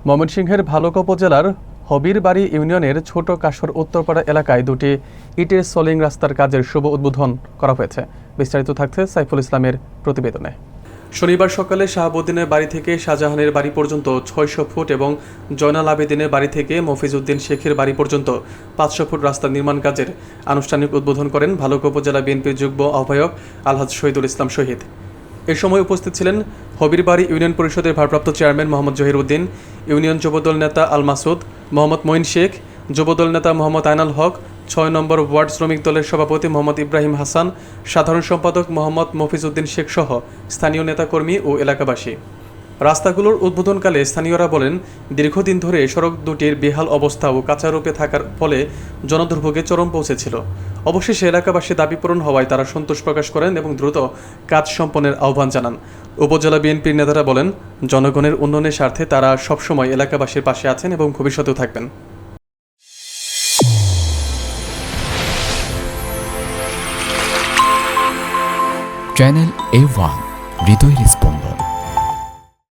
ময়মনসিংহের ভালুকা উপজেলার হবিরবাড়ি ইউনিয়নের ছোট কাশর উত্তরপাড়া এলাকায় দুটি ইটের সলিং রাস্তার কাজের শুভ উদ্বোধন করা হয়েছে। বিস্তারিত থাকছে সাইফুল ইসলামের প্রতিবেদনে। শনিবার সকালে শাহাবুদ্দিনের বাড়ি থেকে শাহজাহানের বাড়ি পর্যন্ত 600 ফুট এবং জয়নাল আবেদিনের বাড়ি থেকে মফিজউদ্দিন শেখের বাড়ি পর্যন্ত 500 ফুট রাস্তা নির্মাণ কাজের আনুষ্ঠানিক উদ্বোধন করেন ভালুকা উপজেলা বিএনপির যুগ্ম আহ্বায়ক আলহাজ শহীদুল ইসলাম শহীদ। এ সময় উপস্থিত ছিলেন হবিরবাড়ি ইউনিয়ন পরিষদের ভারপ্রাপ্ত চেয়ারম্যান মোহাম্মদ জহির উদ্দিন, ইউনিয়ন যুবদল নেতা আল মাসুদ, মোহাম্মদ মঈন শেখ, যুবদল নেতা মোহাম্মদ আয়নাল হক, 6 নম্বর ওয়ার্ড শ্রমিক দলের সভাপতি মোহাম্মদ ইব্রাহিম হাসান, সাধারণ সম্পাদক মোহাম্মদ মফিজউদ্দিন শেখ সহ স্থানীয় নেতাকর্মী ও এলাকাবাসী। রাস্তাগুলোর উদ্বোধনকালে স্থানীয়রা বলেন, দীর্ঘদিন ধরে সড়ক দুটির বেহাল অবস্থা ও কাঁচা রূপে থাকার ফলে জনদুর্ভোগে চরম পৌঁছেছিল। অবশেষে এলাকাবাসীর দাবি পূরণ হওয়ায় তারা সন্তোষ প্রকাশ করেন এবং দ্রুত কাজ সম্পন্নের আহ্বান জানান। উপজেলা বিএনপির নেতারা বলেন, জনগণের উন্নয়নের স্বার্থে তারা সবসময় এলাকাবাসীর পাশে আছেন এবং ভবিষ্যতেও থাকবেন। চ্যানেল A1 হৃদয়ের স্পন্দন।